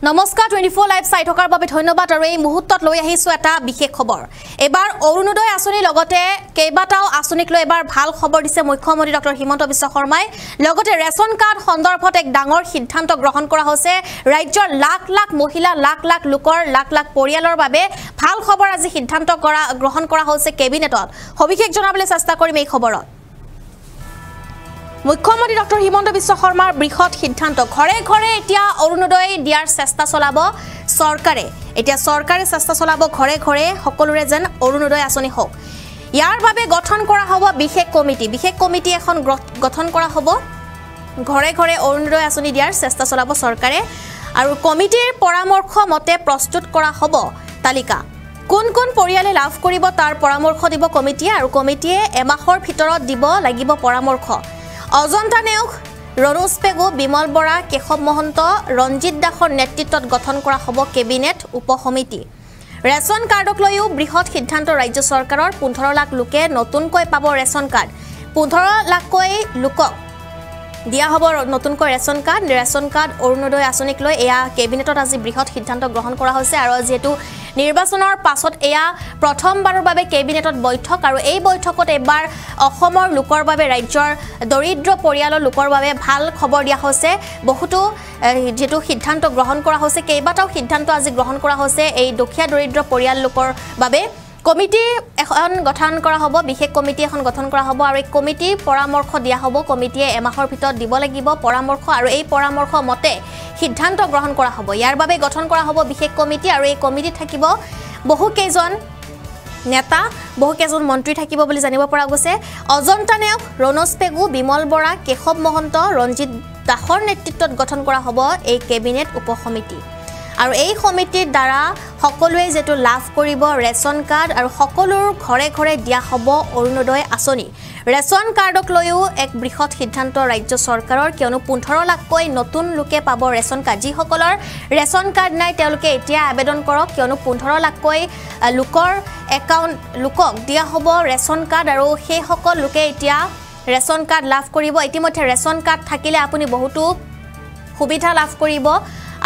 নমস্কাৰ 24 লাইভ চাই থকাৰ বাবে ধন্যবাদ আৰু এই মুহূৰ্তত লৈ আহিছো এটা বিশেষ খবৰ। এবাৰ অৰুণোদয় আঁচনি লগতে কেইবাটাও আঁচনিক লৈ এবাৰ ভাল খবৰ দিছে মুখ্যমন্ত্ৰী ডক্টৰ হিমন্ত বিশ্ব শৰ্মাই। লগতে ৰেচন কাৰ্ড সন্দৰ্ভত এক ডাঙৰ সিদ্ধান্ত গ্ৰহণ কৰা হৈছে। ৰাজ্যৰ লাখ লাখ মহিলা লাখ লাখ লোকৰ লাখ লাখ পৰিয়ালৰ বাবে ভাল খবৰ আজি সিদ্ধান্ত গ্ৰহণ কৰা হৈছে কেবিনেটত। সবিশেষ জনাবলৈ চেষ্টা কৰিম এই খবৰত। মুখ্যমন্ত্ৰী ডক্টৰ হিমন্ত বিশ্ব শৰ্মাৰ বৃহৎ সিদ্ধান্ত ঘৰে ঘৰে এতিয়া অৰুণোদয় দিয়াৰ চেষ্টা চলাব চৰকাৰে। এতিয়া চৰকাৰে চেষ্টা চলাব ঘৰে ঘৰে সকলোৰে যেন অৰুণোদয় আঁচনি হওক। ইয়াৰ বাবে গঠন কৰা হ'ব বিশেষ কমিটি এখন গঠন কৰা হ'ব। ঘৰে ঘৰে অৰুণোদয় আঁচনি দিয়াৰ চেষ্টা চলাব চৰকাৰে আৰু কমিটিৰ পৰামৰ্শ মতে প্ৰস্তুত কৰা হ'ব তালিকা। কোন কোন পৰিয়ালে লাভ কৰিব তাৰ পৰামৰ্শ দিব কমিটিয়ে আৰু কমিটিয়ে এমাহৰ ভিতৰত দিব লাগিব পৰামৰ্শ। অজন্তা নেওগ, ৰনোজ পেগু, বিমল বৰা, কেশৱ মহন্ত, ৰঞ্জিত দাসৰ নেতৃত্বত গঠন কৰা হ'ব কেবিনেট উপসমিতি। ৰেচন কাৰ্ডক লৈও বৃহৎ সিদ্ধান্ত ৰাজ্য চৰকাৰৰ। 15 লাখ লোকে নতুনকৈ পাব ৰেচন কাৰ্ড। 15 লাখকৈ লোকক দিয়া হ'ব নতুনকৈ ৰেচন কাৰ্ড অৰুণোদয় আঁচনিক লৈ এয়া কেবিনেটত আজি বৃহৎ সিদ্ধান্ত গ্ৰহণ কৰা হৈছে আৰু যিহেতু নিৰ্বাচনৰ পাছত এয়া প্ৰথমবাৰৰ বাবে কেবিনেটত বৈঠক আৰু এই বৈঠকত এবাৰ অসমৰ লোকৰ বাবে ৰাজ্যৰ দৰিদ্ৰ পৰিয়ালৰ লোকৰ বাবে ভাল খবৰ দিয়া হৈছে। বহুতো যেটো সিদ্ধান্ত গ্ৰহণ কৰা হৈছে, কেইবাটাও সিদ্ধান্ত আজি গ্ৰহণ কৰা হৈছে এই দুখীয়া দৰিদ্ৰ পৰিয়াল লোকৰ বাবে। কমিটি এখন গঠন কৰা হ'ব, বিশেষ কমিটি এখন গঠন কৰা হ'ব আৰু এই কমিটিৰ পৰামৰ্শ দিয়া হ'ব। কমিটিয়ে এমাহৰ ভিতৰত দিব লাগিব পৰামৰ্শ আৰু এই পৰামৰ্শ মতে সিদ্ধান্ত গ্ৰহণ কৰা হ'ব। ইয়াৰ বাবে গঠন কৰা হ'ব বিশেষ কমিটি আৰু এই কমিটিত থাকিব বহুকেইজন নেতা, বহুকেইজন মন্ত্ৰী থাকিব বুলি জানিব পৰা গৈছে। অজন্তা নেওগ, ৰনোজ পেগু, বিমল বৰা, কেশৱ মহন্ত, ৰঞ্জিত দাসৰ নেতৃত্বত গঠন কৰা হ'ব এই কেবিনেট উপসমিতি আৰু এই সমিতিৰ দ্বাৰা সকলোৱে যেটো লাভ কৰিব ৰেচন কাৰ্ড আৰু সকলোৰ ঘৰে ঘৰে দিয়া হ'ব অৰুণোদয় আঁচনি। ৰেচন কাৰ্ডক লৈও এক বৃহৎ সিদ্ধান্ত ৰাজ্য চৰকাৰৰ, কিয়নো 15 লাখকৈ নতুন লোকে পাব ৰেচন কাৰ্ড। যিসকলৰ ৰেচন কাৰ্ড নাই তেওঁলোকে এতিয়া আবেদন কৰক, কিয়নো 15 লাখকৈ লোকক দিয়া হ'ব ৰেচন কাৰ্ড আৰু সেইসকল লোকে এতিয়া ৰেচন কাৰ্ড লাভ কৰিব। ইতিমধ্যে ৰেচন কাৰ্ড থাকিলে আপুনি বহুতো সুবিধা লাভ কৰিব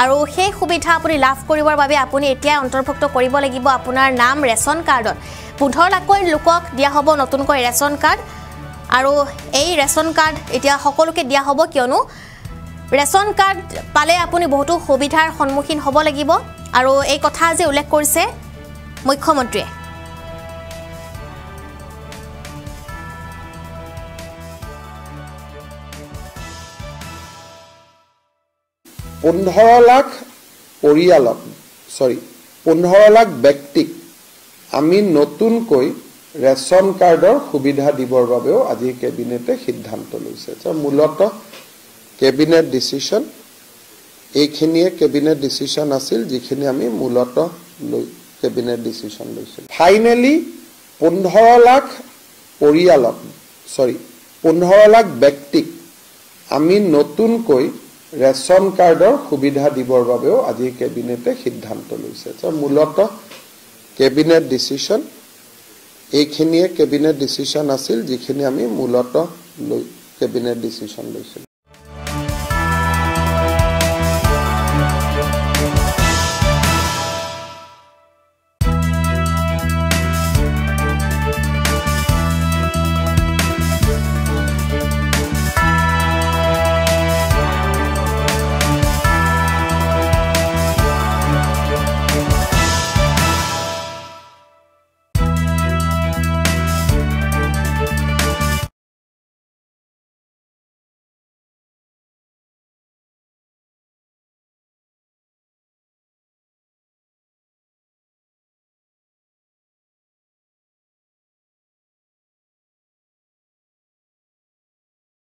আৰু সেই সুবিধা আপুনি লাভ কৰিবৰ বাবে আপুনি এতিয়া অন্তৰ্ভুক্ত কৰিব লাগিব আপোনাৰ নাম ৰেচন কাৰ্ডত। 15 লাখকৈ লোকক দিয়া হ'ব নতুনকৈ ৰেচন কাৰ্ড আৰু এই ৰেচন কাৰ্ড এতিয়া সকলোকে দিয়া হ'ব, কিয়নো ৰেচন কাৰ্ড পালে আপুনি বহুতো সুবিধাৰ সন্মুখীন হ'ব লাগিব আৰু এই কথা যে উল্লেখ কৰিছে মুখ্যমন্ত্ৰীয়ে। $15 লাখ পৰিয়ালক 15 লাখ ব্যক্তিক আমি নতুনকৈ ৰেচন কাৰ্ডৰ সুবিধা দিবৰ বাবেও আজি কেবিনেটে সিদ্ধান্ত লৈছে। মূলতঃ কেবিনেট ডিচিশন এইখিনিয়ে কেবিনেট ডিচিশন আছিল, যিখিনি আমি মূলতঃ কেবিনেট ডিচিশন লৈছিল। ফাইনেলি 15 লাখ পৰিয়ালক 15 লাখ ব্যক্তিক আমি নতুনকৈ ৰেচন কাৰ্ডৰ সুবিধা দিবৰ বাবেও আজি কেবিনেটে সিদ্ধান্ত লৈছে। মূলতঃ কেবিনেট ডিচিশন এইখিনিয়ে কেবিনেট ডিচিশন আছিল, যিখিনি আমি মূলতঃ কেবিনেট ডিচিশন লৈছিল।